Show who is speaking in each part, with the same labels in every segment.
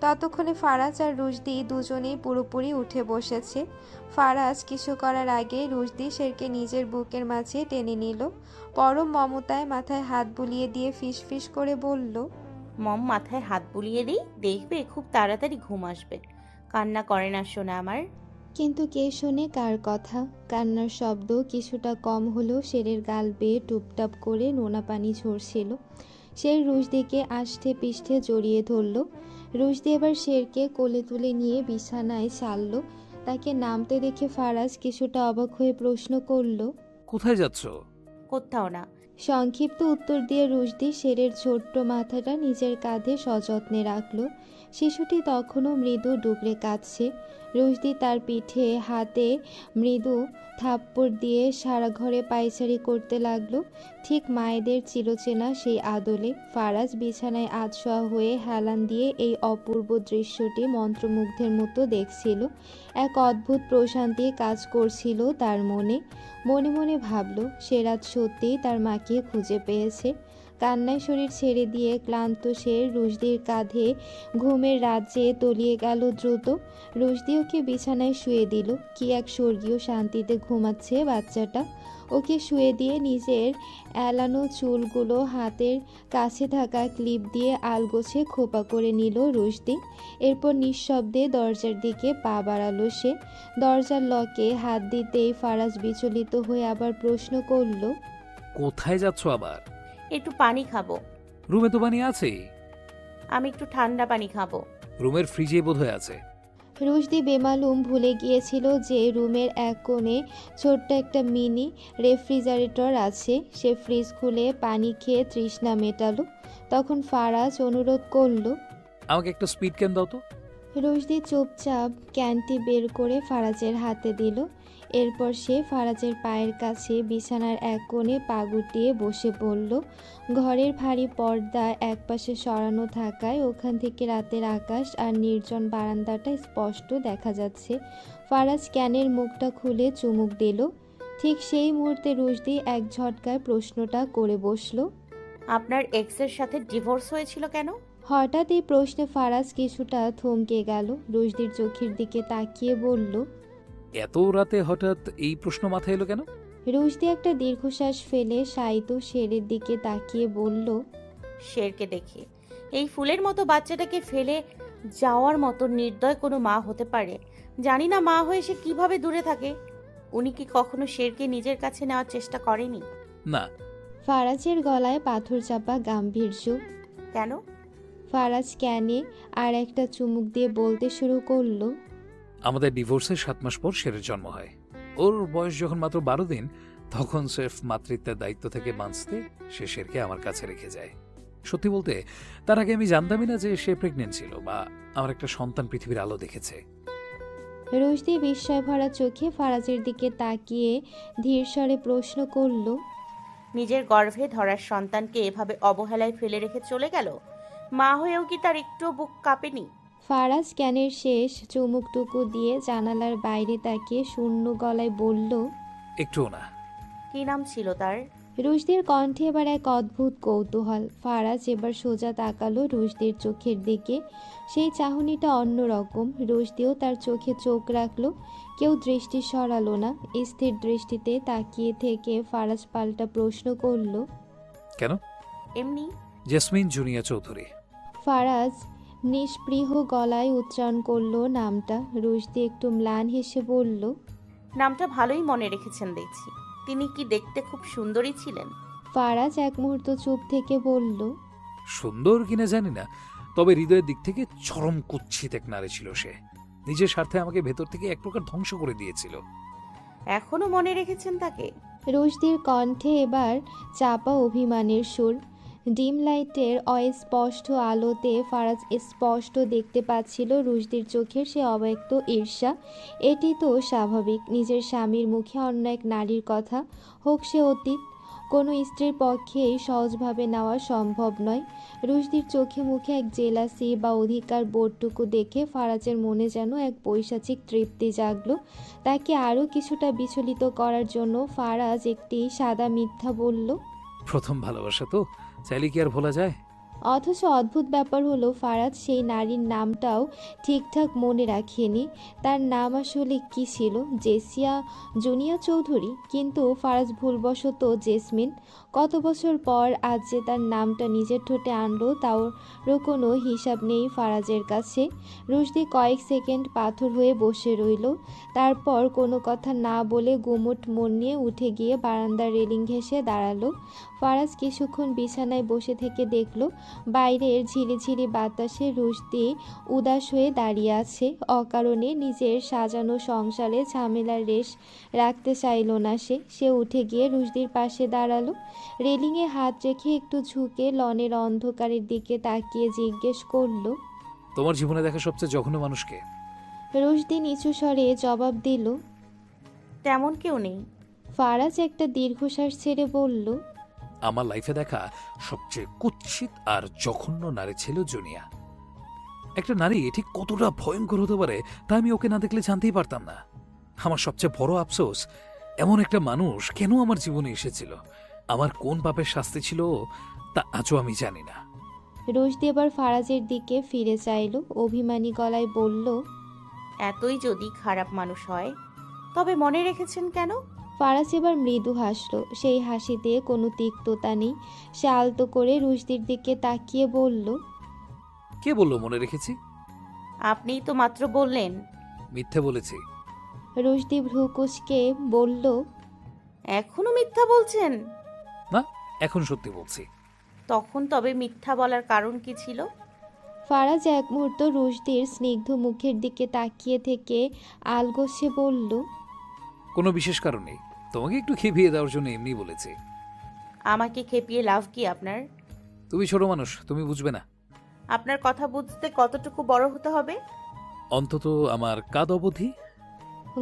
Speaker 1: ততক্ষণে ফারাজ আর রুশদি দুজনেই পুরোপুরি উঠে বসেছে। ফারাজ কিছু করার আগে রুশদি শেরকে নিজের বুকের মাঝে টেনে নিল। পরম মমতায় মাথায় হাত বুলিয়ে দিয়ে ফিসফিস করে বলল,
Speaker 2: মম মাথায় হাত বুলিয়ে দিই, দেখবে খুব তাড়াতাড়ি ঘুম আসবে। কান্না করে না সোনা আমার।
Speaker 3: কিন্তু কে শোনে কার কথা? কান্নার শব্দ কিছুটা কম হলেও শেরের গাল বেয়ে টুপটাপ করে নোনা পানি ঝরছিল। শের রুশদিকে আষ্টে পিষ্টে জড়িয়ে ধরল। রুশদি এবার শেরকে কোলে তুলে নিয়ে বিছানায় ছাড়ল। তাকে নামতে দেখে ফারাজ কিছুটা অবাক হয়ে প্রশ্ন করল।
Speaker 4: কোথায় যাচ্ছ?
Speaker 2: কোথাও না।
Speaker 3: সংক্ষিপ্ত উত্তর দিয়ে রুশদি শেরের ছোট্ট মাথাটা নিজের কাঁধে সযত্নে রাখল। শিশুটি তখনও মৃদু ডুকরে কাঁদছে। রুশদি তার পিঠে হাতে মৃদু থাপ্পড় দিয়ে সারা ঘরে পায়চারি করতে লাগলো, ঠিক মায়েদের চিরচেনা সেই আদলে। ফারাজ বিছানায় আধশোয়া হয়ে হেলান দিয়ে এই অপূর্ব দৃশ্যটি মন্ত্রমুগ্ধের মতো দেখছিল। এক অদ্ভুত প্রশান্তি কাজ করছিল তার মনে। মনে মনে ভাবল, সে রাত সত্যিই তার মাকে খুঁজে পেয়েছে। কান্নায় শরীর ছেড়ে দিয়ে ক্লান্ত শের রুশদির কাঁধে ঘুমের রাজ্যে তলিয়ে গেল দ্রুত। রুশদি ওকে বিছানায় শুয়ে দিল। কি এক স্বর্গীয় শান্তিতে ঘুমাচ্ছে বাচ্চাটা। ওকে শুয়ে দিয়ে নিজের এলানো চুলগুলো হাতের কাছে থাকা ক্লিপ দিয়ে আলগোছে খোপা করে নিল রুশদি। এরপর নিঃশব্দে দরজার দিকে পা বাড়ালো সে। দরজার লকে হাত দিতেই ফারাজ বিচলিত হয়ে আবার প্রশ্ন করল,
Speaker 4: কোথায় যাচ্ছ আবার?
Speaker 2: একটু পানি খাবো।
Speaker 4: রুমে তো পানি আছেই।
Speaker 2: আমি একটু ঠান্ডা পানি খাবো।
Speaker 4: রুমের ফ্রিজে বোধহয় আছে।
Speaker 3: রুশদি বেমালুম ভুলে গিয়েছিল যে রুমের এক কোণে ছোট্ট একটা মিনি রেফ্রিজারেটর আছে। সে ফ্রিজ খুলে পানি খেয়ে তৃষ্ণা মেটালো। তখন ফারাজ অনুরোধ করল।
Speaker 4: আমাকে একটা স্পিড ক্যান দাও তো।
Speaker 3: রুশদি চুপচাপ ক্যানটি বের করে ফারাজের হাতে দিল। এরপর সে ফারাজের পায়ের কাছে বিছানার এক কোণে পা গুটিয়ে বসে পড়ল। ঘরের ভারী পর্দা একপাশে সরানো থাকায় ওখান থেকে রাতের আকাশ আর নির্জন বারান্দাটা স্পষ্ট দেখা যাচ্ছে। ফারাজ ক্যানের মুখটা খুলে চুমুক দিল। ঠিক সেই মুহূর্তে রুশদি এক ঝটকায় প্রশ্নটা করে বসল।
Speaker 2: আপনার এক্সের সাথে ডিভোর্স হয়েছিল কেন?
Speaker 3: হঠাৎ এই প্রশ্নে ফারাজ কিছুটা থমকে গেল। রুশদির চোখের দিকে তাকিয়ে বলল,
Speaker 4: এত রাতে হঠাৎ এই প্রশ্ন মাথায় এলো কেন?
Speaker 3: রুশদি একটা দীর্ঘশ্বাস ফেলে শায়িত শেরের দিকে তাকিয়ে বলল,
Speaker 2: শেরকে দেখে এই ফুলের মতো বাচ্চাটাকে ফেলে যাওয়ার মতো নির্দয় কোনো মা হতে পারে? জানি না মা হয়ে সে কিভাবে দূরে থাকে। উনি কি কখনো শেরকে নিজের কাছে নেওয়ার চেষ্টা করেনি?
Speaker 4: না।
Speaker 3: ফারাজের গলায় পাথর চাপা গাম্ভীর্য।
Speaker 2: কেন?
Speaker 3: ফারাজ ক্যানে আর একটা চুমুক দিয়ে বলতে শুরু করলো,
Speaker 4: আমাদের ডিভোর্সের 7 মাস পর শেরের জন্ম হয়। ওর বয়স যখন মাত্র 12 দিন, তখন স্রেফ মাতৃত্বের দায়িত্ব থেকে বাঁচতে সে শেরকে আমার কাছে রেখে যায়। সত্যি বলতে তার আগে আমি জানতামই না যে সে প্রেগনেন্ট ছিল বা আমার একটা সন্তান পৃথিবীর আলো দেখেছে।
Speaker 3: রুশদি বিস্ময় ভরা চোখে ফারাজের দিকে তাকিয়ে ধীর স্বরে প্রশ্ন করলো,
Speaker 2: নিজের গর্ভে ধরার সন্তানকে এভাবে অবহেলায় ফেলে রেখে চলে গেল? মা হয়েও কি তার একটু বুক কাঁপেনি?
Speaker 3: ফারাজ ক্যানের শেষ চুমুকটুকু দিয়ে জানালার বাইরে তাকিয়ে শূন্য গলায় বলল,
Speaker 4: একটুও না।
Speaker 2: কি নাম ছিল তার?
Speaker 3: রুশদির কণ্ঠে এবার এক অদ্ভুত কৌতূহল। ফারাজ এবার সোজা তাকালো রুশদির চোখের দিকে। সেই চাহনিটা অন্যরকম। রুশদিও তার চোখে চোখ রাখলো। কেউ দৃষ্টি সরালো না। স্থির দৃষ্টিতে তাকিয়ে থেকে ফারাজ পাল্টা প্রশ্ন করল।
Speaker 4: কেন?
Speaker 2: এমনি।
Speaker 4: জেসমিন জুনিয়া চৌধুরী।
Speaker 3: ফারাজ নিষ্পৃহ গলায় উচ্চারণ করলো নামটা। রুশদি একটু ম্লান হেসে বলল,
Speaker 2: নামটা ভালোই মনে রেখেছেন দেখছি। তিনি কি দেখতে খুব সুন্দরী ছিলেন?
Speaker 3: ফারাজ এক মুহূর্ত চুপ থেকে বলল,
Speaker 4: সুন্দর কিনা জানি না, তবে হৃদয়ের দিক থেকে চরম কুৎসিত এক নারী ছিল সে। নিজের স্বার্থে আমাকে ভেতর থেকে এক প্রকার ধ্বংস করে দিয়েছিল।
Speaker 2: এখনো মনে রেখেছেন তাকে?
Speaker 3: রুশদির কণ্ঠে এবার চাপা অভিমানের সুর। ডিম লাইটের অস্পষ্ট আলোতে ফারাজ স্পষ্ট দেখতে পাচ্ছিল রুশদির চোখের সে অব্যক্ত ঈর্ষা। এটি তো স্বাভাবিক। নিজের স্বামীর মুখে অন্য এক নারীর কথা, হোক সে অতীত, কোনো স্ত্রীর পক্ষেই সহজভাবে নেওয়া সম্ভব নয়। রুশদির চোখে মুখে এক জেলাসি বা অধিকার বোধটুকু দেখে ফারাজের মনে যেন এক পৈশাচিক তৃপ্তি জাগলো। তাকে আরও কিছুটা বিচলিত করার জন্য ফারাজ একটি সাদা মিথ্যা বলল,
Speaker 4: প্রথম ভালোবাসা তো, চাইলে কি আর ভোলা যায়?
Speaker 3: অথচ অদ্ভুত ব্যাপার হলো ফারাজ সেই নারীর নামটাও ঠিকঠাক মনে রাখেনি। তার নাম আসলে কি ছিল? জেসিয়া জুনিয়া চৌধুরী, কিন্তু ফারাজ ভুলবশত জেসমিন। কত বছর পর আজ যে তার নামটা নিজের ঠোঁটে আনলো তারও কোনো হিসাব নেই ফারাজের কাছে। রুশদি কয়েক সেকেন্ড পাথর হয়ে বসে রইল, তারপর কোনো কথা না বলে গুমোট মন নিয়ে উঠে গিয়ে বারান্দার রেলিং ঘেঁষে দাঁড়ালো। ফারাজ কিছুক্ষণ বিছানায় বসে থেকে দেখল বাইরের ঝিরিঝিরি বাতাসে রুশদি উদাস হয়ে দাঁড়িয়ে আছে। অকারণে নিজের সাজানো সংসারে ঝামেলার রেশ রাখতে চাইল না সে উঠে গিয়ে রুশদির পাশে দাঁড়ালো। রেলিংয়ে হাত রেখে একটু ঝুঁকে লনের অন্ধকারের দিকে তাকিয়ে জিজ্ঞেস করলো,
Speaker 4: তোমার জীবনে দেখা সবচেয়ে জঘন্য মানুষকে?
Speaker 3: রুশদি নিচু স্বরে জবাব দিল।
Speaker 2: তেমন কেউ নেই।
Speaker 3: ফারাজ একটা দীর্ঘশ্বাস ছেড়ে বলল,
Speaker 4: আমার লাইফে দেখা সবচেয়ে কুৎসিত আর জঘন্য নারী ছিল জুনিয়া। একটা নারী ঠিক কতটা ভয়ঙ্কর হতে পারে তা আমি ওকে না দেখলে জানতেই পারতাম না। আমার সবচেয়ে বড় আফসোস, এমন একটা মানুষ কেন আমার জীবনে এসেছিল। আমার কোন পাপের শাস্তি ছিল তা আজও আমি জানি না।
Speaker 3: রুশদি এবার ফারাজের দিকে ফিরে চাইল, অভিমানী গলায় বলল,
Speaker 2: এতই যদি খারাপ মানুষ হয় তবে মনে রেখেছেন কেন?
Speaker 3: ফারাজ এবার মৃদু হাসল, সেই হাসিতে কোনো তিক্ততা নেই। সে আলতো করে রুশদির দিকে তাকিয়ে বলল,
Speaker 4: কে বললো মনে রেখেছি?
Speaker 2: আপনিই তো মাত্র বললেন।
Speaker 4: মিথ্যে বলেছি।
Speaker 3: রুশদি ভ্রু কুঁচকে বলল,
Speaker 2: এখনো মিথ্যা বলছেন?
Speaker 4: না, এখন সত্যি বলছি।
Speaker 2: তখন তবে মিথ্যা বলার কারণ কি ছিল?
Speaker 3: ফারাজ এক মুহূর্ত রুশদির স্নিগ্ধ মুখের দিকে তাকিয়ে থেকে আলগোছে বলল,
Speaker 4: কোনো বিশেষ কারণ নেই, তোমাকে একটু খেপিয়ে দেওয়ার জন্য এমনি বলেছি।
Speaker 2: আমাকে খেপিয়ে লাভ কি আপনার?
Speaker 4: তুমি ছোট মানুষ, তুমি বুঝবে না।
Speaker 2: আপনার কথা বুঝতে কতটুকু বড় হতে হবে?
Speaker 4: অন্তত আমার কাদ অবধি।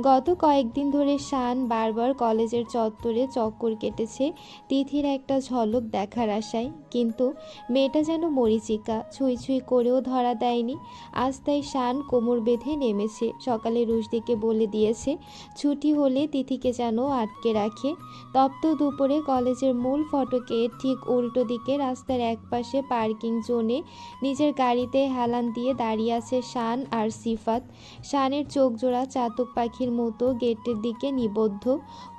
Speaker 3: গত কয়েকদিন ধরে শান বারবার কলেজের চত্বরে চক্কর কেটেছে তিথির একটা ঝলক দেখার আশায়, কিন্তু মেয়েটা যেন মরীচিকা, ছুঁই ছুঁই করেও ধরা দেয়নি। আজ তাই শান কোমর বেঁধে নেমেছে। সকালে রুশদিকে বলে দিয়েছে ছুটি হলে তিথিকে যেন আটকে রাখে। তপ্ত দুপুরে কলেজের মূল ফটকের ঠিক উল্টো দিকে রাস্তার একপাশে পার্কিং জোনে নিজের গাড়িতে হেলান দিয়ে দাঁড়িয়ে আছে শান আর সিফাত। শানের চোখ জোড়া চাতক পাখির মতো গেটের দিকে নিবদ্ধ।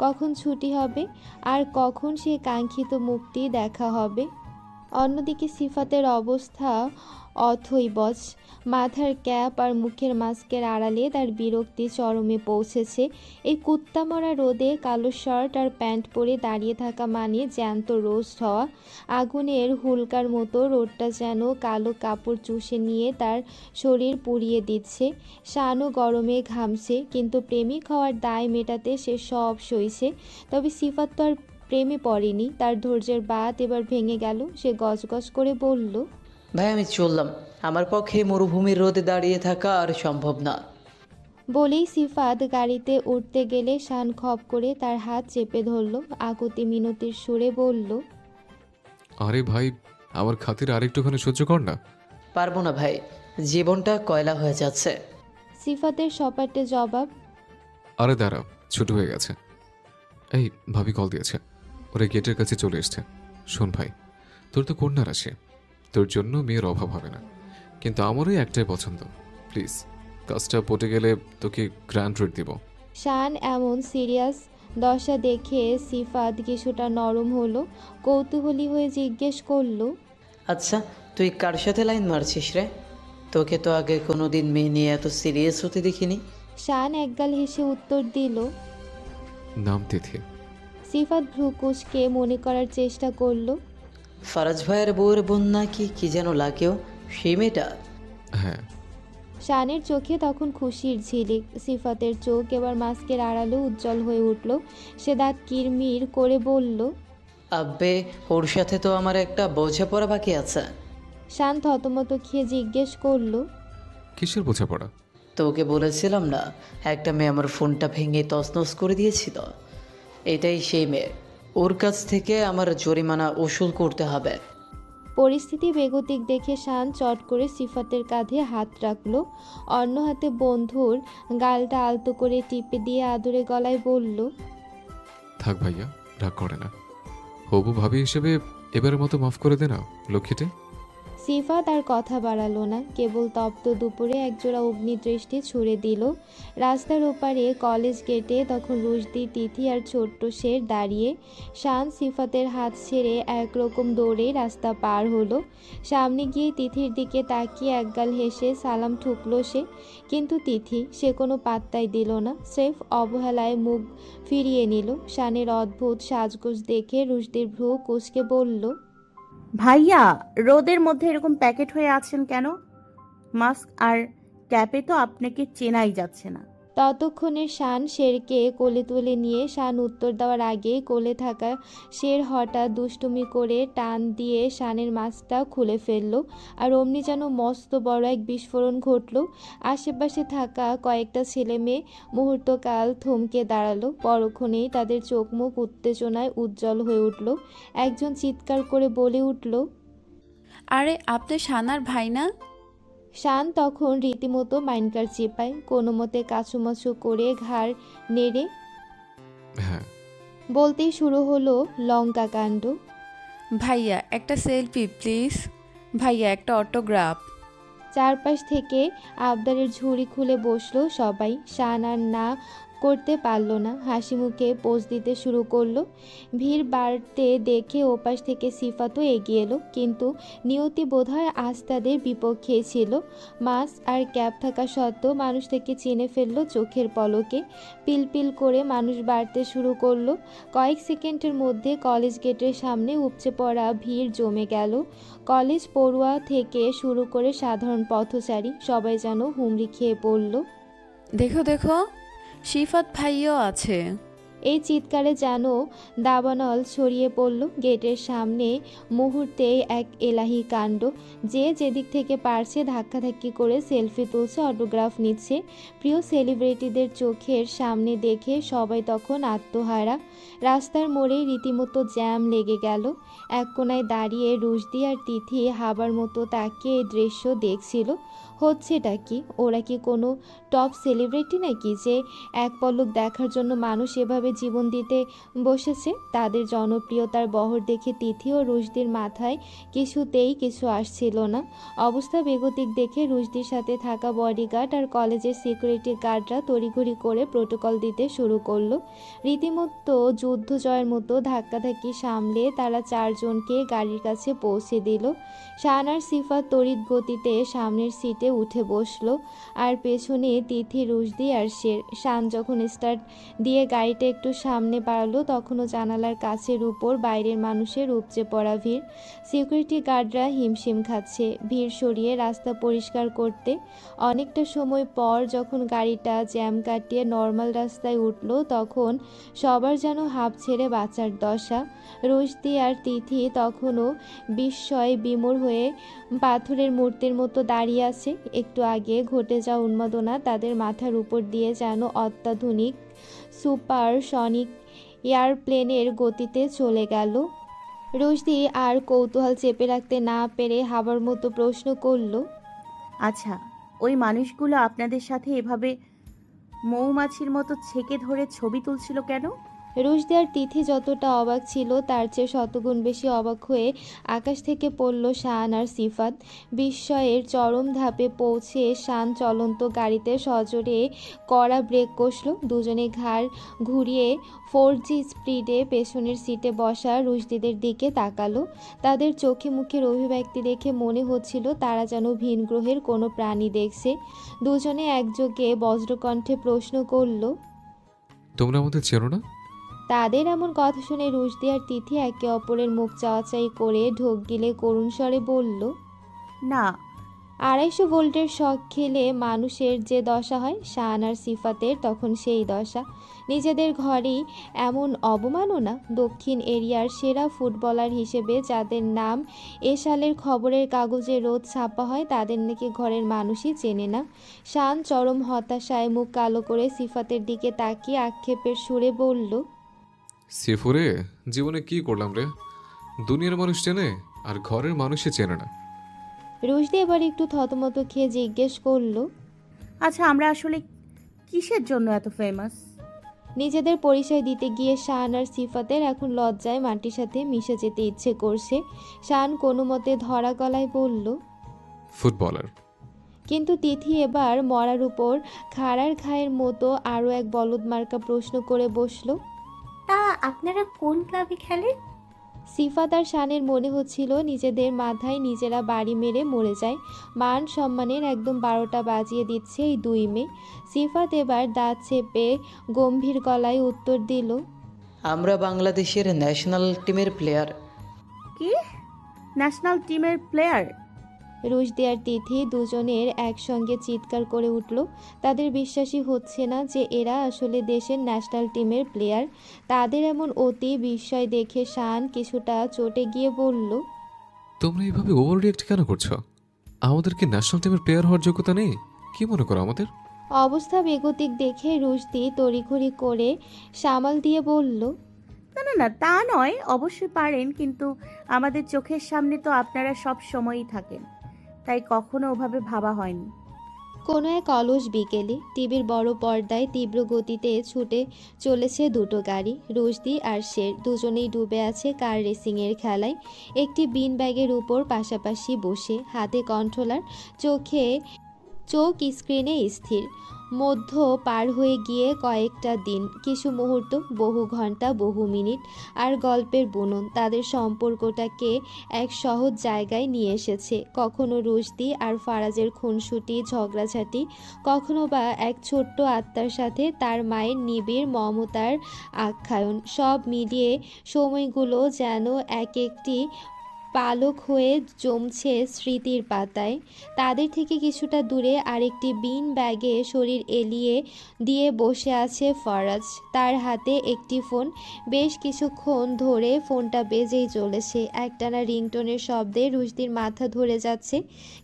Speaker 3: কখন ছুটি হবে আর কখন সে কাঙ্ক্ষিত মুক্তি দেখা হবে। অন্যদিকে সিফাতের অবস্থা অথৈবচ। মাথার ক্যাপ আর মুখের মাস্কের আড়ালে তার বিরক্তি চরমে পৌঁছেছে। এই কুত্তামরা রোদে কালো শার্ট আর প্যান্ট পরে দাঁড়িয়ে থাকা মানে জ্যান্ত রোস্ট হওয়া। আগুনের হুলকার মতো রোদটা যেন কালো কাপড় চুষে নিয়ে তার শরীর পুড়িয়ে দিচ্ছে। শানও গরমে ঘামছে, কিন্তু প্রেমিক হওয়ার দায় মেটাতে সে সব সইছে। তবে সিফাত তো আর প্রেমে পড়েনি। তার ধৈর্যের বাঁধ এবার ভেঙে গেল। সে গজগজ করে বলল,
Speaker 5: ভাই আমি চললাম, আমার পক্ষে মরুভূমির রোদে দাঁড়িয়ে থাকা আর সম্ভব না।
Speaker 3: বলেই সিফাত গাড়িতে উঠতে গেলে শান খপ করে তার হাত চেপে ধরল। আকুতি মিনতির সুরে বলল,
Speaker 6: আরে ভাই, আমার খাতির আরেকটুখানি সহ্য কর না।
Speaker 5: পারবো না ভাই, জীবনটা কয়লা হয়ে যাচ্ছে।
Speaker 3: সিফাতের সপাটে জবাব,
Speaker 6: আরে দাঁড়া, ছোট হয়ে গেছে। এই ভাবি কল দিয়েছে, ওরা গেটের কাছে চলে এসছে। শোন ভাই, তোর তো কন্যার আসে, তোর জন্য মেয়ের অভাব হবে না, কিন্তু আমারই একটাই পছন্দ। প্লিজ, কাজটা পটে গেলে তোকে গ্র্যান্ড ট্রিট দিব।
Speaker 3: শান এমন সিরিয়াস দশা দেখে সিফাত কিছুটা নরম হলো। কৌতূহলী হয়ে জিজ্ঞেস করলো,
Speaker 5: আচ্ছা তুই কার সাথে লাইন মারছিস রে? তোকে তো আগে কোনোদিন মেয়ে নিয়ে এত সিরিয়াস হতে দেখিনি।
Speaker 3: শান একগাল হেসে উত্তর দিল।
Speaker 6: নাম তিথি।
Speaker 3: সিফাত ভ্রু কুঁচকে মনে করার চেষ্টা করলো।
Speaker 5: ফারাজ ভাইয়ের বউয়ের বোন নাকি কি যেন লাগেও, সেই মেয়েটা?
Speaker 6: হ্যাঁ।
Speaker 3: শানের চোখে তখন খুশির ঝিলিক। সিফাতের চোখ এবার মাস্কের আড়ালে উজ্জ্বল হয়ে উঠল। সে দাঁত কিরমির করে বলল,
Speaker 5: আব্বে, ওর সাথে তো আমার একটা বোঝাপড়া বাকি আছে।
Speaker 3: শান থতমত খেয়ে জিজ্ঞেস করলো,
Speaker 6: কিসের বোঝাপড়া?
Speaker 5: তোকে বলেছিলাম না, একটা মেয়ে আমার ফোনটা ভেঙে তছনছ করে দিয়েছিল। এটাই সেই মেয়ে। ওর কাছ থেকে আমার জরিমানা উসুল করতে হবে।
Speaker 3: পরিস্থিতি বেগতিক দেখে শান চট করে সিফাতের কাঁধে হাত রাখল। অন্য হাতে বন্ধুর গালটা আলতো করে টিপে দিয়ে আদরে গলায় বলল,
Speaker 6: থাক ভাইয়া, রাগ করে না। হবু ভাবি হিসেবে এবারের মতো মাফ করে দে না, লক্ষ্মীটে।
Speaker 3: সিফাত আর কথা বাড়ালো না, কেবল তপ্ত দুপুরে একজোড়া অগ্নিদৃষ্টি ছুড়ে দিল। রাস্তার ওপারে কলেজ গেটে তখন রুশদি, তিথি আর ছোট্ট শের দাঁড়িয়ে। শান সিফাতের হাত ছেড়ে একরকম দৌড়ে রাস্তা পার হলো। সামনে গিয়ে তিথির দিকে তাকিয়ে একগাল হেসে সালাম ঠুকলো সে, কিন্তু তিথি সে কোনো পাত্তাই দিল না, স্রেফ অবহেলায় মুখ ফিরিয়ে নিল। শানের অদ্ভুত সাজগোজ দেখে রুশদির ভ্রু কুঁচকে বলল,
Speaker 2: ভাইয়া, রোদের মধ্যে এরকম প্যাকেট হয়ে আছেন কেন? মাস্ক আর ক্যাপে তো আপনাকে চেনাই যাচ্ছে না।
Speaker 3: ততক্ষণে শান শেরকে কোলে তুলে নিয়ে শান উত্তর দেওয়ার আগেই কোলে থাকা শের হঠাৎ দুষ্টুমি করে টান দিয়ে শানের মাস্কটা খুলে ফেলল। আর অমনি যেন মস্ত বড় এক বিস্ফোরণ ঘটল। আশেপাশে থাকা কয়েকটা ছেলে মেয়ে মুহূর্তকাল থমকে দাঁড়ালো। পরক্ষণেই তাদের চোখ মুখ উত্তেজনায় উজ্জ্বল হয়ে উঠল। একজন চিৎকার করে বলে উঠল,
Speaker 7: আরে আপনি শানার ভাই না?
Speaker 3: শান তখন রীতিমতো মাইনকার চেপায়, কোনো মতে কাছুমাছু করে ঘাড় নেড়ে
Speaker 6: হ্যাঁ,
Speaker 3: বলতেই শুরু হলো লঙ্কা কাণ্ড।
Speaker 7: ভাইয়া একটা সেলফি প্লিজ, ভাইয়া একটা অটোগ্রাফ।
Speaker 3: চারপাশ থেকে আবদারের ঝুড়ি খুলে বসলো সবাই। শান আর না করতে পারল না, হাসি মুখে পোজ দিতে শুরু করলো। ভিড় বাড়তে দেখে ওপাশ থেকে সিফাতও এগিয়ে এলো, কিন্তু নিয়তি বোধহয় আজ তাদের বিপক্ষে ছিল। মাস্ক আর ক্যাপ থাকা সত্ত্বেও মানুষ থেকে চিনে ফেললো চোখের পলকে। পিলপিল করে মানুষ বাড়তে শুরু করলো। কয়েক সেকেন্ডের মধ্যে কলেজ গেটের সামনে উপচে পড়া ভিড় জমে গেল। কলেজ পড়ুয়া থেকে শুরু করে সাধারণ পথচারী সবাই যেন হুমড়ি খেয়ে পড়ল।
Speaker 7: দেখো দেখো, শিফাত ভাইও আছে।
Speaker 3: এই চিৎকারে যেন দাবানল ছড়িয়ে পড়ল গেটের সামনে। মুহূর্তেই এক এলাহি কাণ্ড। যে যেদিক থেকে পারছে ধাক্কাধাক্কি করে সেলফি তুলছে, অটোগ্রাফ নিচ্ছে। প্রিয় সেলিব্রিটিদের চোখের সামনে দেখে সবাই তখন আত্মহারা। রাস্তার মোড়ে রীতিমতো জ্যাম লেগে গেল। এক কোনায় দাঁড়িয়ে রুশদি আর তিথি হাবার মতো তাকিয়ে এই দৃশ্য দেখছিল। হচ্ছেটা কি? ওরা কি কোনো টপ সেলিব্রিটি নাকি যে এক পলক দেখার জন্য মানুষ এভাবে জীবন দিতে বসেছে? তাদের জনপ্রিয়তার বহর দেখে তিথি ও রুশদির মাথায় কিছুতেই কিছু আসছিল না। অবস্থা বেগতিক দেখে রুশদির সাথে থাকা বডিগার্ড আর কলেজের সিকিউরিটি গার্ডরা তড়িঘড়ি করে প্রোটোকল দিতে শুরু করলো। রীতিমতো যুদ্ধ জয়ের মতো ধাক্কাধাক্কি সামলে তারা চারজনকে গাড়ির কাছে পৌঁছে দিল। শান আর সিফাত তড়িৎ গতিতে সামনের সিটে উঠে বসলো, আর পেছনে তিথি, রুশদি আর শের। শান যখন স্টার্ট দিয়ে গাড়িটা একটু সামনে বাড়ালো, তখনও জানালার কাছের উপর বাইরের মানুষের উপচে পড়া ভিড়। সিকিউরিটি গার্ডরা হিমশিম খাচ্ছে ভিড় সরিয়ে রাস্তা পরিষ্কার করতে। অনেকটা সময় পর যখন গাড়িটা জ্যাম কাটিয়ে নর্মাল রাস্তায় উঠলো, তখন সবার যেন হাঁপ ছেড়ে বাঁচার দশা। রুশদি আর তিথি তখনও বিস্ময়ে বিমূঢ় হয়ে পাথরের মূর্তির মতো দাঁড়িয়ে আছে। একটু আগে ঘটে যাওয়া উন্মাদনা তাদের মাথার উপর দিয়ে যেন অত্যাধুনিক সুপারসনিক এয়ারপ্লেনের গতিতে চলে গেল। রুশদি আর কৌতূহল চেপে রাখতে না পেরে হাবার মতো প্রশ্ন করল,
Speaker 2: আচ্ছা, ওই মানুষগুলো আপনাদের সাথে এভাবে মৌমাছির মতো ছেকে ধরে ছবি তুলছিল কেন?
Speaker 3: রুশদি আর তিথি যতটা অবাক ছিল তার চেয়ে শতগুণ বেশি অবাক হয়ে আকাশ থেকে পড়ল শান আর সিফাত। বিস্ময়ের চরম ধাপে পৌঁছে শান চলন্ত গাড়িতে সজোরে কড়া ব্রেক কষল। দুজনে ঘাড় ঘুরিয়ে 4G স্পিডে পেছনের সিটে বসা রুশদিদের দিকে তাকালো। তাদের চোখে মুখের অভিব্যক্তি দেখে মনে হচ্ছিল তারা যেন ভিন গ্রহের কোনো প্রাণী দেখছে। দুজনে একযোগে বজ্রকণ্ঠে প্রশ্ন করল,
Speaker 6: তোমরা আমাদের চেনো না?
Speaker 3: তাদের এমন কথা শুনে রুশদি আর তিথি একে অপরের মুখ চাওয়াচাই করে ঢোক গিলে করুণ স্বরে বলল,
Speaker 2: না।
Speaker 3: 250 ভোল্টের শক খেলে মানুষের যে দশা হয়, শান আর সিফাতের তখন সেই দশা। নিজেদের ঘরেই এমন অবমাননা। দক্ষিণ এরিয়ার সেরা ফুটবলার হিসেবে যাদের নাম এ সালের খবরের কাগজে রোজ ছাপা হয়, তাদের নাকি ঘরের মানুষই চেনে না। শান চরম হতাশায় মুখ কালো করে সিফাতের দিকে তাকিয়ে আক্ষেপের সুরে বলল,
Speaker 6: সেফুরে, জীবনে কি করলাম রে? দুনিয়ার মানুষ চেনে আর ঘরের মানুষই চেনে না।
Speaker 3: রুশদি এবার একটু থতমত খেয়ে জিজ্ঞেস করল,
Speaker 2: আচ্ছা, আমরা আসলে কিসের জন্য এত ফেমাস?
Speaker 3: নিজেদের পরিচয় দিতে গিয়ে শান আর সিফাতের এখন লজ্জায় মাটির সাথে মিশে যেতে ইচ্ছে করছে। শান কোনো মতে ধরা গলায় বলল,
Speaker 6: ফুটবলার।
Speaker 3: কিন্তু তিথি এবার মরার উপর খাড়ার খায়ের মতো আরও এক বলদ মার্কা প্রশ্ন করে বসলো।
Speaker 8: তা আপনারা কোন ক্লাবে খেলেন?
Speaker 3: সিফাত আর শানের মনে হচ্ছিল নিজেদের মাথায় নিজেরা বাড়ি মেরে মরে যায়। মান সম্মানের একদম 12টা বাজিয়ে দিচ্ছে এই দুই মেয়ে। সিফাত এবার দাঁত চেপে গম্ভীর গলায় উত্তর দিল,
Speaker 5: আমরা বাংলাদেশের ন্যাশনাল টিমের প্লেয়ার।
Speaker 2: কি? ন্যাশনাল টিমের প্লেয়ার?
Speaker 3: রুশদি আর তিথি দুজনের একসঙ্গে চিৎকার করে উঠল। তাদের বিশ্বাসই হচ্ছে না যে এরা আসলে দেশের ন্যাশনাল টিমের প্লেয়ার। তাদের এমন অতি বিস্ময় দেখে শান কিছুটা চটে গিয়ে বলল,
Speaker 6: তোমরা এইভাবে ওভার রিয়েক্ট কেন করছো? আমাদের কি ন্যাশনাল টিমের প্লেয়ার হওয়ার যোগ্যতা নেই? কি মনে করো আমাদের?
Speaker 3: অবস্থা বেগতিক দেখে রুশদি তড়িঘড়ি করে সামাল দিয়ে বলল,
Speaker 2: না না না, তা নয়, অবশ্যই পারেন, কিন্তু আমাদের চোখের সামনে তো আপনারা সব সময়ই থাকেন, তাই কখনো ওভাবে ভাবা হয়নি।
Speaker 3: কোনো এক অলস বিকেলে টিভির বড় পর্দায় তীব্র গতিতে ছুটে চলেছে দুটো গাড়ি। রুশদি আর শের দুজনেই ডুবে আছে কার রেসিংয়ের খেলায়। একটি বিন ব্যাগের উপর পাশাপাশি বসে, হাতে কন্ট্রোলার, চোখ স্ক্রিনে স্থির। মধ্য পার হয়ে গিয়ে কয়েকটা দিন, কিছু মুহূর্ত, বহু ঘন্টা, বহু মিনিট আর গল্পের বুনন তাদের সম্পর্কটাকে এক সহজ জায়গায় নিয়ে এসেছে। কখনো রুশদি আর ফারাজের খুনসুটি ঝগড়াঝাটি, কখনো বা এক ছোট্ট আত্মার সাথে তার মায়ের নিবিড় মমতার আখ্যায়ন। সব মিলিয়ে সময়গুলো যেন এক একটি পালক হয়ে জমছে স্মৃতির পাতায়। তাদের থেকে কিছুটা দূরে আরেকটি বিন ব্যাগে শরীর এলিয়ে দিয়ে বসে আছে ফারাজ। তার হাতে একটি ফোন। বেশ কিছুক্ষণ ধরে ফোনটা বেজেই চলেছে। একটানা রিংটোনের শব্দে রুশদির মাথা ধরে যাচ্ছে,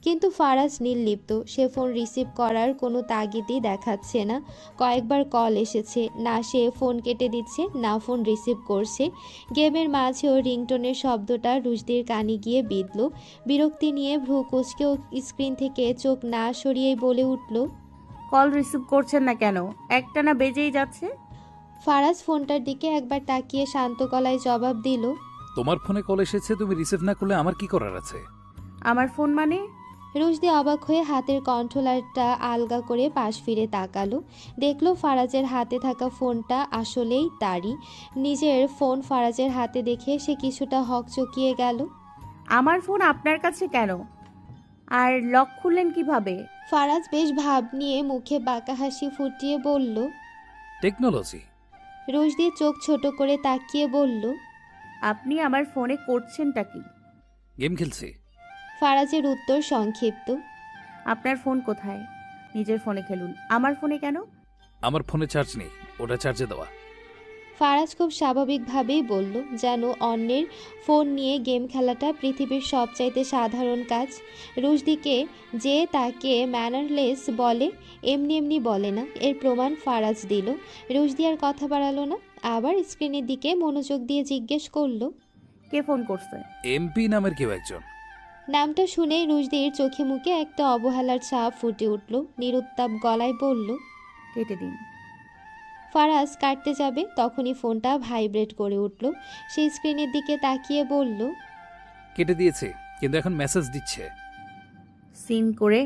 Speaker 3: কিন্তু ফারাজ নির্লিপ্ত। সে ফোন রিসিভ করার কোনো তাগিদই দেখাচ্ছে না। কয়েকবার কল এসেছে, না সে ফোন কেটে দিচ্ছে, না ফোন রিসিভ করছে। গেমের মাঝেও রিংটোনের শব্দটা রুশদির কানে গিয়ে বিঁধল। বিরক্তি নিয়ে ভ্রু কুঁচকেও স্ক্রিন থেকে চোখ না সরিয়েই বলে উঠল,
Speaker 2: কল রিসিভ করছেন না কেন? একটানা বেজেই যাচ্ছে।
Speaker 3: ফারাজ ফোনটার দিকে একবার তাকিয়ে শান্ত গলায় জবাব দিল,
Speaker 4: তোমার ফোনে কল এসেছে, তুমি রিসিভ না করলে আমার কি করার আছে?
Speaker 2: আমার ফোন মানে?
Speaker 3: রুশদি অবাক হয়ে হাতের কন্ট্রোলারটা আলগা করে পাশ ফিরে তাকালো। দেখলো ফারাজের হাতে থাকা ফোনটা আসলেই তারই। নিজের ফোন ফারাজের হাতে দেখে সে কিছুটা হকচকিয়ে গেল।
Speaker 2: আমার ফোন আপনার কাছে কেন? আর লক খুললেন কিভাবে?
Speaker 3: ফারাজ বেশ ভাব নিয়ে মুখে বাঁকা হাসি ফুটিয়ে বলল।
Speaker 4: টেকনোলজি।
Speaker 3: রুশদি চোখ ছোট করে তাকিয়ে বলল,
Speaker 2: আপনি আমার ফোনে করছেনটা কি?
Speaker 4: গেম খেলছি।
Speaker 3: ফারাজের উত্তর সংক্ষিপ্ত।
Speaker 2: আপনার ফোন কোথায়? নিজের ফোনে খেলুন, আমার ফোনে কেন?
Speaker 4: আমার ফোনে চার্জ নেই, ওটা চার্জে দেওয়া।
Speaker 3: ফারাজ খুব স্বাভাবিকভাবেই বলল, যেন অন্যের ফোন নিয়ে গেম খেলাটা পৃথিবীর সবচাইতে সাধারণ কাজ। রুশদিকে যে তাকে ম্যানারলেস বলে, এমনি এমনি বলে না, এর প্রমাণ ফারাজ দিল। রুশদি আর কথা বাড়ালো না, আবার স্ক্রিনের দিকে মনোযোগ দিয়ে জিজ্ঞেস করলো,
Speaker 2: কে ফোন করছে?
Speaker 4: এমপি নামের কেউ একজন।
Speaker 3: নামটা শুনে রুশদির চোখে মুখে একটা অবহেলার ছাপ ফুটে উঠল। নিরুত্তাপ গলায় বলল,
Speaker 2: কেটে দিন।
Speaker 3: ফারাজ কাটতে যাবে, তখনই ফোনটা ভাইব্রেট করে উঠল। সেই স্ক্রিনের দিকে তাকিয়ে বলল,
Speaker 4: কেটে দিয়েছে, কিন্তু এখন মেসেজ দিচ্ছে।
Speaker 2: সিন করে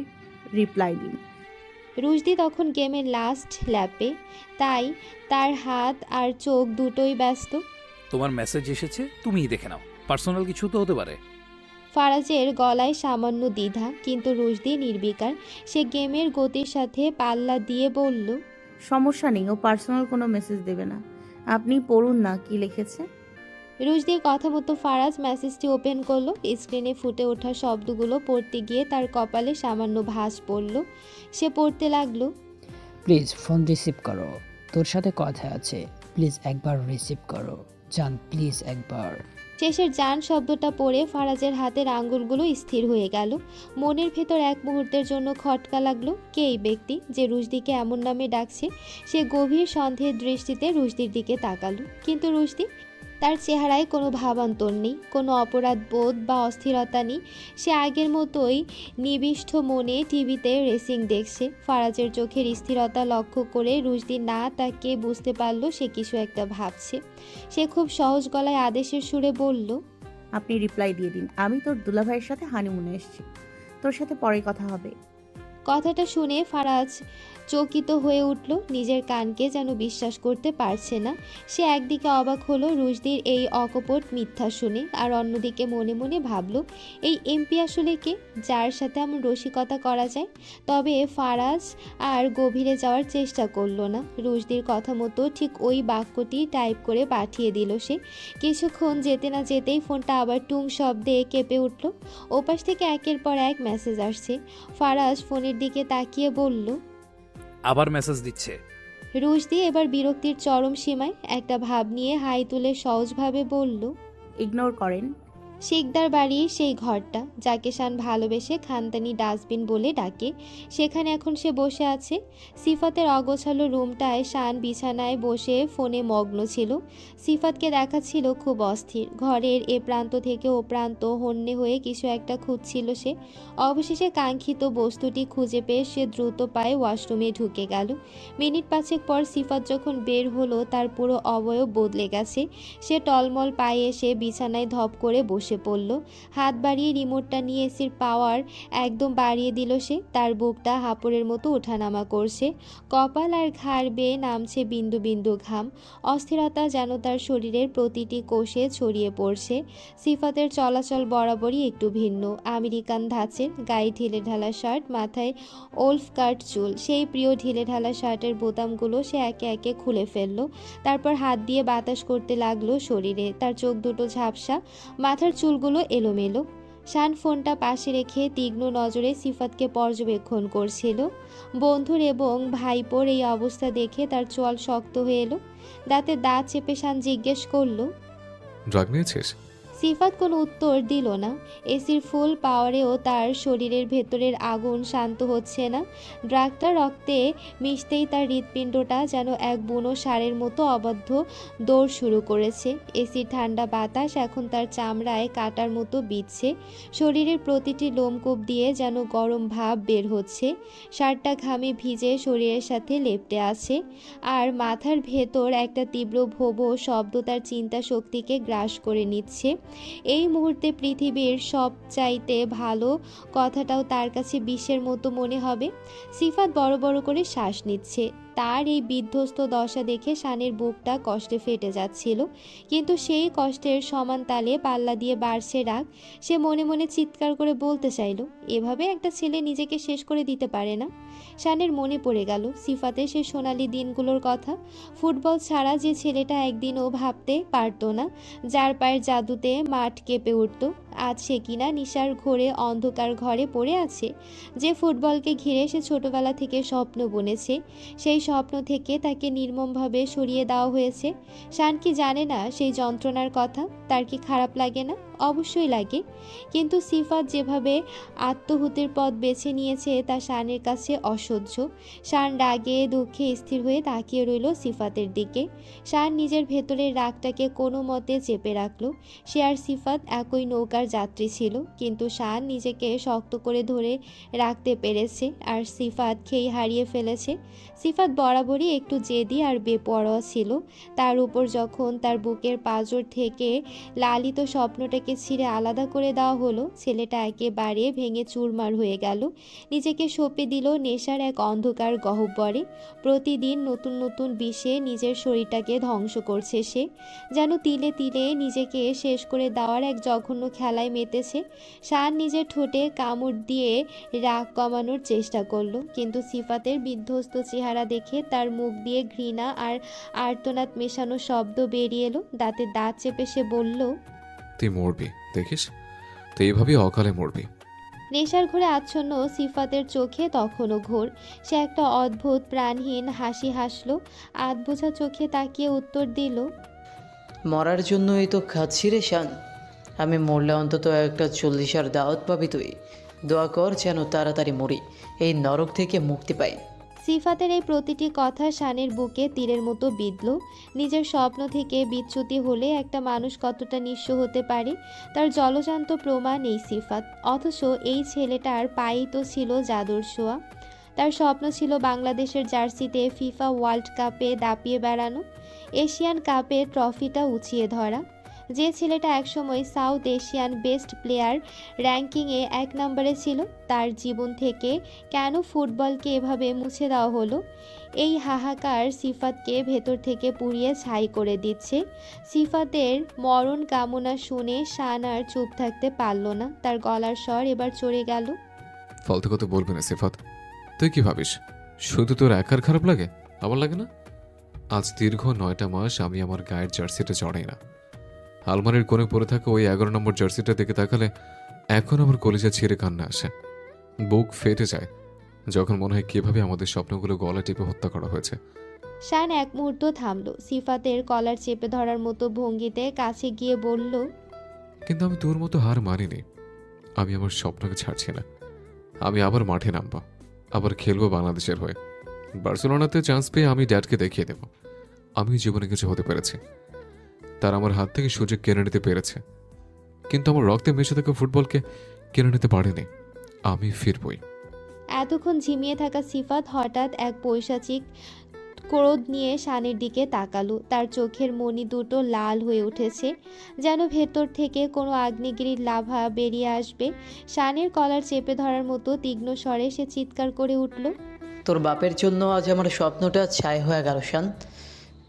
Speaker 2: রিপ্লাই দিন।
Speaker 3: রুশদি তখন গেমের লাস্ট ল্যাপে, তাই তার হাত আর চোখ দুটোই ব্যস্ত।
Speaker 4: তোমার মেসেজ এসেছে, তুমিই দেখে নাও, পার্সোনাল কিছু তো হতে পারে।
Speaker 3: ফারাজের গলায় সামান্য দ্বিধা, কিন্তু রুশদি নির্বিকার। সে গেমের গতির সাথে পাল্লা দিয়ে বলল,
Speaker 2: সমস্যা নেই, ও পার্সোনাল কোনো মেসেজ দেবে না, আপনি পড়ুন না কি লিখেছে।
Speaker 3: রুশদির কথা মতো ফারাজ মেসেজটি ওপেন করলো। স্ক্রিনে ফুটে ওঠা শব্দগুলো পড়তে গিয়ে তার কপালে সামান্য ভাঁজ পড়ল। সে পড়তে লাগলো,
Speaker 9: প্লিজ ফোন রিসিভ করো, তোর সাথে কথা আছে, প্লিজ একবার রিসিভ করো জান, প্লিজ একবার।
Speaker 3: শেষের জান শব্দটা পড়ে ফারাজের হাতের আঙ্গুলগুলো স্থির হয়ে গেল। মনের ভেতর এক মুহূর্তের জন্য খটকা লাগলো, কে এই ব্যক্তি যে রুশদিকে এমন নামে ডাকছে। সে গভীর সন্দেহের দৃষ্টিতে রুশদির দিকে তাকালো, কিন্তু রুশদি তার চেহারায় কোনো ভাবান্তর নেই, কোনো অপরাধ বোধ বা অস্থিরতা নেই। সে আগের মতোই নিবিষ্ঠ মনে টিভিতে রেসিং দেখছে। ফারাজের চোখের স্থিরতা লক্ষ্য করে রুশদি না তাকে বুঝতে পারল সে কিছু একটা ভাবছে। সে খুব সহজ গলায় আদেশের সুরে বলল,
Speaker 2: আপনি রিপ্লাই দিয়ে দিন। আমি তোর দুলাভাইয়ের সাথে হানিমুনে এসেছি, তোর সাথে পরে কথা হবে।
Speaker 3: কথাটা শুনে ফারাজ চকিত হয়ে উঠল, নিজের কানকে যেন বিশ্বাস করতে পারছে না। সে একদিকে অবাক হলো রুশদির এই অকপট মিথ্যা শুনে, আর অন্যদিকে মনে মনে ভাবল এই এমপি আসলে কে, যার সাথে এমন রসিকতা করা যায়। তবে ফারাজ আর গভীরে যাওয়ার চেষ্টা করলো না। রুশদির কথা মতো ঠিক ওই বাক্যটি টাইপ করে পাঠিয়ে দিল সে। কিছুক্ষণ যেতে না যেতেই ফোনটা আবার টুং শব্দে কেঁপে উঠল। ওপাশ থেকে একের পর এক মেসেজ আসছে। ফারাজ ফোনের দিকে তাকিয়ে বলল,
Speaker 4: আবার মেসেজ দিচ্ছে।
Speaker 3: রুশদি এবার বিরক্তির চরম সীমায়, একটা ভাব নিয়ে হাই তুলে সহজভাবে বলল,
Speaker 2: ইগনোর করেন।
Speaker 3: শিকদার বাড়ির সেই ঘরটা যাকে শান ভালোবেসে খানদানি ডাস্টবিন বলে ডাকে, সেখানে এখন সে বসে আছে। সিফাতের অগোছালো রুমটায় শান বিছানায় বসে ফোনে মগ্ন ছিল। সিফাতকে দেখাচ্ছিল খুব অস্থির। ঘরের এ প্রান্ত থেকে ও প্রান্ত হন্যে হয়ে কিছু একটা খুঁজছিল সে। অবশেষে কাঙ্ক্ষিত বস্তুটি খুঁজে পেয়ে সে দ্রুত পায়ে ওয়াশরুমে ঢুকে গেল। মিনিট পাঁচেক পর সিফাত যখন বের হলো তার পুরো অবয়ব বদলে গেছে। সে টলমল পায়ে এসে বিছানায় ধপ করে বসে পড়ল। হাত বাড়িয়ে রিমোটটা নিয়ে এসির পাওয়ার একদম বাড়িয়ে দিল সে। তার বুকটা হাঁপড়ের মতো ওঠানামা করছে, কপাল আর ঘাড় বেয়ে নামছে বিন্দু বিন্দু ঘাম। অস্থিরতা যেন তার শরীরের প্রতিটি কোষে ছড়িয়ে পড়ছে। সিফাতের চলাচল বরাবরই একটু ভিন্ন। আমেরিকান ধাঁচের, গায়ে ঢিলে ঢালা শার্ট, মাথায় ওলফ কাট চুল। সেই প্রিয় ঢিলে ঢালা শার্টের বোতামগুলো সে একে একে খুলে ফেলল। তারপর হাত দিয়ে বাতাস করতে লাগলো শরীরে। তার চোখ দুটো ঝাপসা, মাথার চুলগুলো এলোমেলো। শান ফোনটা পাশে রেখে তীক্ষ্ণ নজরে সিফাতকে পর্যবেক্ষণ করছিল। বন্ধুর এবং ভাইপোর এই অবস্থা দেখে তার চোয়াল শক্ত হয়ে এলো। দাঁতে দাঁত চেপে শান জিজ্ঞেস করলো,
Speaker 6: ড্রাগ নিয়েছিস?
Speaker 3: সিফাত কোনো উত্তর দিল না। এসির ফুল পাওয়ারেও তার শরীরের ভেতরের আগুন শান্ত হচ্ছে না। ড্রাগটা রক্তে মিশতেই তার হৃৎপিণ্ডটা যেন এক বুনো ষাঁড়ের মতো অবাধ্য দৌড় শুরু করেছে। এসির ঠান্ডা বাতাস এখন তার চামড়ায় কাটার মতো বিঁধছে। শরীরের প্রতিটি লোমকূপ দিয়ে যেন গরম ভাব বের হচ্ছে। ষাঁড়টা ঘামে ভিজে শরীরের সাথে লেপ্টে আছে, আর মাথার ভেতর একটা তীব্র ভোবো শব্দ তার চিন্তা শক্তিকে গ্রাস করে নিচ্ছে। এই মুহূর্তে পৃথিবীর সবচাইতে ভালো কথাটাও তার কাছে বিষের মতো মনে হবে। সিফাত বড় বড় করে শ্বাস নিচ্ছে। তার এই বিধ্বস্ত দশা দেখে শানের বুকটা কষ্টে ফেটে যাচ্ছিল, কিন্তু সেই কষ্টের সমান তালে পাল্লা দিয়ে বাড়ছে রাগ। সে মনে মনে চিৎকার করে বলতে চাইল, এভাবে একটা ছেলে নিজেকে শেষ করে দিতে পারে না। শানের মনে পড়ে গেল সিফাতের সে সোনালি দিনগুলোর কথা। ফুটবল ছাড়া যে ছেলেটা একদিনও ভাবতে পারতো না, যার পায়ের জাদুতে মাঠ কেঁপে উঠত, আজ সে কিনা নিশার ঘোরে অন্ধকার ঘরে পড়ে আছে। যে ফুটবলকে ঘিরে সে ছোটবেলা থেকে স্বপ্ন বুনেছে, সেই স্বপ্ন থেকে তাকে নির্মমভাবে সরিয়ে দেওয়া হয়েছে। শান কি জানে না সেই যন্ত্রণার কথা? তার কি খারাপ লাগে না? অবশ্যই লাগে, কিন্তু সিফাত যেভাবে আত্মহুতির পথ বেছে নিয়েছে তা শানের কাছে অসহ্য। শান রাগে দুঃখে স্থির হয়ে তাকিয়ে রইল সিফাতের দিকে। শান নিজের ভেতরের রাগটাকে কোনো মতে চেপে রাখল। সে আর সিফাত একই নৌকার যাত্রী ছিল, কিন্তু শান নিজেকে শক্ত করে ধরে রাখতে পেরেছে, আর সিফাত খেই হারিয়ে ফেলেছে। সিফাত বরাবরই একটু জেদি আর বেপরোয়া ছিল। তার উপর যখন তার বুকের পাঁজর থেকে লালিত স্বপ্নটাকে ছিঁড়ে আলাদা করে দেওয়া হলো, ছেলেটা একেবারে ভেঙে চুরমার হয়ে গেল। নিজেকে সঁপে দিল নেশার এক অন্ধকার গহ্বরে। প্রতিদিন নতুন নতুন বিষে নিজের শরীরটাকে ধ্বংস করছে সে, যেন তিলে তিলে নিজেকে শেষ করে দেওয়ার এক জঘন্য খেলায় মেতেছে। শান নিজের ঠোঁটে কামড় দিয়ে রাগ কমানোর চেষ্টা করলো, কিন্তু সিফাতের বিধ্বস্ত চেহারা দেখে তার মুখ দিয়ে ঘৃণা আর আর্তনাদ মেশানো শব্দ বেরিয়ে এলো। দাঁতে দাঁত চেপে সে বলল,
Speaker 6: তুই মরবি, দেখিস, তুই এইভাবেই অকালে মরবি।
Speaker 3: নেশার ঘোরে আচ্ছন্ন সিফাতের চোখে তখনও ঘোর। সে একটা অদ্ভুত প্রাণহীন হাসি হাসলো, আধবোঝা চোখে তাকিয়ে উত্তর দিল,
Speaker 5: মরার জন্যই তো খাচ্ছি রে শান। আমি মরলে অন্তত একটা 40 দাওয়াত পাবি তুই। দোয়া কর যেন তাড়াতাড়ি মরি, এই নরক থেকে মুক্তি পাই।
Speaker 3: সিফাতের এই প্রতিটি কথা শানের বুকে তীরের মতো বিঁধল। নিজের স্বপ্ন থেকে বিচ্যুতি হলে একটা মানুষ কতটা নিঃস্ব হতে পারে তার জলজান্ত প্রমাণ এই সিফাত। অথচ এই ছেলেটার পায়েই তো ছিল জাদুর ছোঁয়া। তার স্বপ্ন ছিল বাংলাদেশের জার্সিতে ফিফা ওয়ার্ল্ড কাপে দাপিয়ে বেড়ানো, এশিয়ান কাপের ট্রফিটা উঁচিয়ে ধরা। যে ছেলেটা একসময় সাউথ এশিয়ান বেস্ট প্লেয়ার র্যাঙ্কিংয়ে 1 নম্বরে ছিল, তার জীবন থেকে কেন ফুটবলকে এভাবে মুছে দেওয়া হলো? এই হাহাকার সিফাতকে ভেতর থেকে পুড়িয়ে ছাই করে দিচ্ছে। সিফাতের মরণ কামনা শুনে শান আর চুপ থাকতে পারল না। তার গলার স্বর এবার চড়ে গেল।
Speaker 6: ফালতু কথা বলবি না সিফাত। তুই কি ভাবিস শুধু তোর একার খারাপ লাগে? আমার লাগে না? আজ দীর্ঘ 9টা মাস আমি আমার গায়ের জার্সিটা চড়াই না। আলমারির কোণে পড়ে থাকা ওই 11 নম্বর জার্সিটা দিকে তাকালে এখন আমার কলিজা ছিঁড়ে কান্না আসে, বুক ফেটে যায় যখন মনে হয় কিভাবে আমাদের স্বপ্নগুলো গলা টিপে হত্যা করা হয়েছে।
Speaker 3: শান এক মুহূর্ত থামল। সিফাতের কলার চেপে ধরার মতো ভঙ্গিতে কাছে গিয়ে বলল,
Speaker 6: কিন্তু আমি তোর মতো হার মানিনি। আমি আমার স্বপ্নকে ছাড়ছি না। আমি আবার মাঠে নামবো, আবার খেলবো বাংলাদেশের হয়ে। বার্সেলোনাতে চান্স পেয়ে আমি ড্যাডকে দেখিয়ে দেব আমি জীবনে কিছু হতে পেরেছি। তার আমার হাত থেকে সুযোগ কেড়ে নিতে পেরেছে, কিন্তু আমার রক্তে মিশে থাকা ফুটবলকে কেড়ে নিতে পারেনি। আমি ফিরবই।
Speaker 3: এতক্ষণ ঝিমিয়ে থাকা সিফাত হঠাৎ এক পৈশাচিক ক্রোধ নিয়ে শানের দিকে তাকালো। তার চোখের মণি দুটো লাল হয়ে উঠেছে, যেন ভেতর থেকে কোনো আগ্নেয়গিরির লাভা বেরিয়ে আসবে। শানের কলার চেপে ধরার মতো তীক্ষ্ণ স্বরে সে চিৎকার করে উঠল,
Speaker 5: তোর বাপের জন্য আজ আমার স্বপ্নটা ছাই হয়ে গেল শান।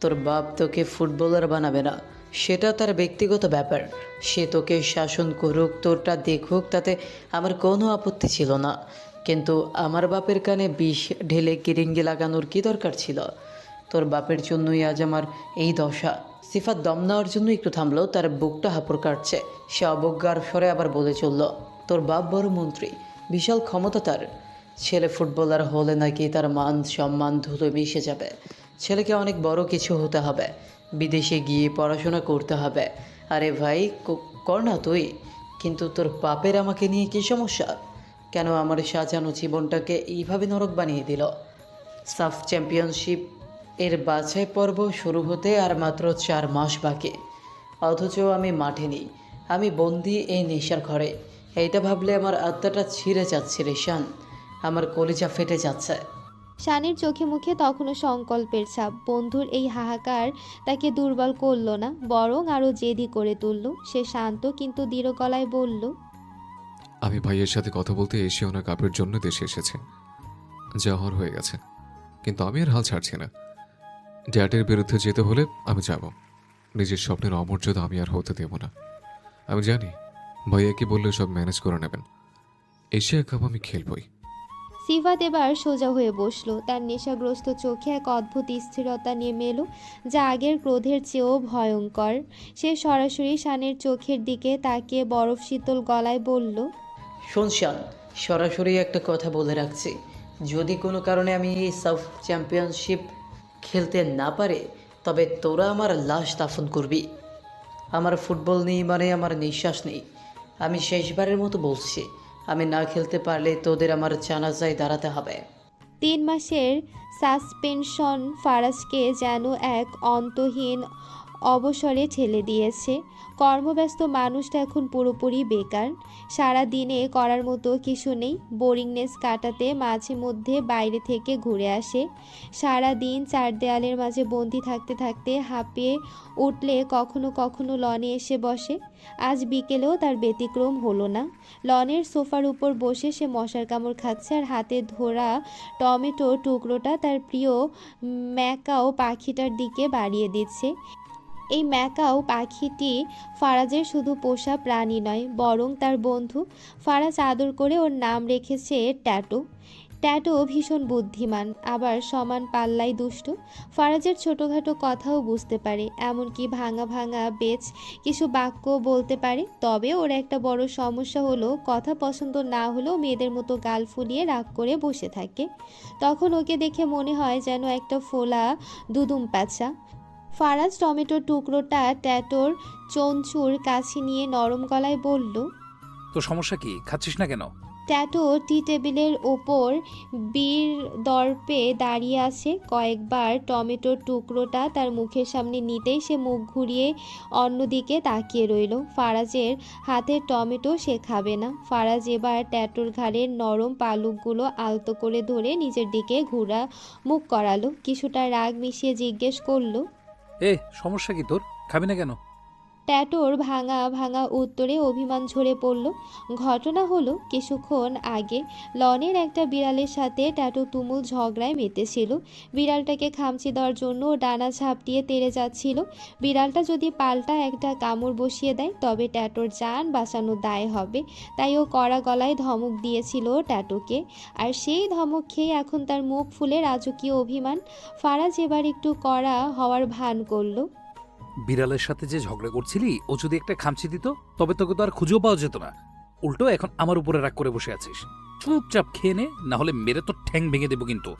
Speaker 5: তোর বাপ তোকে ফুটবলার বানাবে না, সেটা তার ব্যক্তিগত ব্যাপার। সে তোকে শাসন করুক, তোরটা দেখুক, তাতে আমার কোনো আপত্তি ছিল না। কিন্তু আমার বাপের কানে বিষ ঢেলে কিরিঙ্গি লাগানোর কি দরকার ছিল? তোর বাপের জন্যই আজ আমার এই দশা। সিফাত দম নেওয়ার জন্য একটু থামলো, তার বুকটা হাঁপুড় কাটছে। সে অবজ্ঞার স্বরে আবার বলে চলল, তোর বাপ বড় মন্ত্রী, বিশাল ক্ষমতা তার। ছেলে ফুটবলার হলে নাকি তার মান সম্মান ধুলোয় মিশে যাবে। ছেলেকে অনেক বড় কিছু হতে হবে, বিদেশে গিয়ে পড়াশোনা করতে হবে। আরে ভাই কর না তুই, কিন্তু তোর বাপের আমাকে নিয়ে কী সমস্যা? কেন আমার সাজানো জীবনটাকে এইভাবে নরক বানিয়ে দিল? সাফ চ্যাম্পিয়নশিপ এর বাছাই পর্ব শুরু হতে আর মাত্র 4 মাস বাকি, অথচ আমি মাঠে নেই, আমি বন্দি এই নেশার ঘরে। এইটা ভাবলে আমার আত্মাটা ছিঁড়ে যাচ্ছে রে শান, আমার কলিজা ফেটে যাচ্ছে।
Speaker 3: শানের চোখে মুখে তখনও সংকল্পের ছাপ। বন্ধুর এই হাহাকার তাকে দুর্বল করল না, বরং আরও জেদি করে তুলল। সে শান্ত কিন্তু দৃঢ় গলায় বলল,
Speaker 6: আমি ভাইয়ের সাথে কথা বলতে এশিয়ানা কাপের জন্য দেশে এসেছি। যা হওয়ার হয়ে গেছে, কিন্তু আমি আর হাল ছাড়ছি না। ড্যাডের বিরুদ্ধে যেতে হলে আমি যাব। নিজের স্বপ্নের অমর্যাদা আমি আর হতে দেব না। আমি জানি ভাইয়াকে বললে সব ম্যানেজ করে নেবেন। এশিয়া কাপ আমি খেলবই।
Speaker 3: সিফাত এবার সোজা হয়ে বসল। তার নেশাগ্রস্ত চোখে এক অদ্ভুত স্থিরতা নেমে এলো, যা আগের ক্রোধের চেয়েও ভয়ঙ্কর। সে সরাসরি শানের চোখের দিকে তাকিয়ে বরফ শীতল গলায় বলল,
Speaker 5: শোন শান, সরাসরি একটা কথা বলে রাখছি, যদি কোনো কারণে আমি এই সাফ চ্যাম্পিয়নশিপ খেলতে না পারে, তবে তোরা আমার লাশ দাফন করবি। আমার ফুটবল নেই মানে আমার নিঃশ্বাস নেই। আমি শেষবারের মতো বলছি, আমি না খেলতে পারলে তোদের আমার জানাজায় দাঁড়াতে হবে।
Speaker 3: 3 মাসের সাসপেনশন ফারাজকে যেন এক অন্তহীন অবসরে ঠেলে দিয়েছে। কর্মব্যস্ত মানুষটা এখন পুরোপুরি বেকার। সারা দিনে করার মতো কিছু নেই। বোরিংনেস কাটাতে মাঝে মধ্যে বাইরে থেকে ঘুরে আসে। সারা দিন 4 দেয়ালের মাঝে বন্দি থাকতে থাকতে হাঁপিয়ে উঠলে কখনো কখনো লনে এসে বসে। আজ বিকেলেও তার ব্যতিক্রম হলো না। লনের সোফার উপর বসে সে মশার কামড় খাচ্ছে আর হাতে ধরা টমেটো টুকরোটা তার প্রিয় ম্যাকাও পাখিটার দিকে বাড়িয়ে দিচ্ছে। এই ম্যাকাও পাখিটি ফারাজের শুধু পোষা প্রাণী নয়, বরং তার বন্ধু। ফারাজ আদর করে ওর নাম রেখেছে ট্যাটো। ট্যাটো ভীষণ বুদ্ধিমান, আবার সমান পাল্লাই দুষ্ট। ফারাজের ছোটোখাটো কথাও বুঝতে পারে, এমনকি ভাঙা ভাঙা বেচ কিছু বাক্য বলতে পারে। তবে ওর একটা বড় সমস্যা হলো, কথা পছন্দ না হলেও মেয়েদের মতো গাল ফুলিয়ে রাগ করে বসে থাকে। তখন ওকে দেখে মনে হয় যেন একটা ফোলা দুদুম প্যাঁচা। ফারাজ টমেটোর টুকরোটা ট্যাটোর চঞ্চুর কাছে নিয়ে নরম গলায় বলল,
Speaker 4: তো সমস্যা কি? খাচ্ছিস না কেন?
Speaker 3: ট্যাটো টি টেবিলের ওপর বীর দর্পে দাঁড়িয়ে আছে। কয়েকবার টমেটোর টুকরোটা তার মুখের সামনে নিতেই সে মুখ ঘুরিয়ে অন্যদিকে তাকিয়ে রইল। ফারাজের হাতের টমেটো সে খাবে না। ফারাজ এবার ট্যাটোর ঘাড়ের নরম পালকগুলো আলতো করে ধরে নিজের দিকে ঘোরা মুখ করালো। কিছুটা রাগ মিশিয়ে জিজ্ঞেস করলো,
Speaker 4: সমস্যা কি তোর? খাবি না কেন?
Speaker 3: ট্যাটোর ভাঙা ভাঙা উত্তরে অভিমান ঝরে পড়ল। ঘটনা হলো, কিছুক্ষণ আগে লনের একটা বিড়ালের সাথে ট্যাটো তুমুল ঝগড়ায় মেতেছিল। বিড়ালটাকে খামচি দেওয়ার জন্য ডানা ঝাপটিয়ে তেড়ে যাচ্ছিল। বিড়ালটা যদি পাল্টা একটা কামড় বসিয়ে দেয় তবে ট্যাটোর জান বাঁচানো দায় হবে। তাই ও কড়া গলায় ধমক দিয়েছিল ট্যাটোকে, আর সেই ধমক খেয়ে এখন তার মুখ ফুলে রাজকীয় অভিমান। ফারাজ এবার একটু কড়া হওয়ার ভান করলো।
Speaker 4: বিড়ালের সাথে যে ঝগড়া করছিলি, ও যদি একটা খামচি দিত তবে তোকে তো আর খুঁজেও পাওয়া যেত না। উল্টো এখন আমার উপরে রাগ করে বসে আছিস। চুপচাপ খেয়ে নে, না হলে মেরে তো ঠ্যাং ভেঙে দেবো কিন্তু।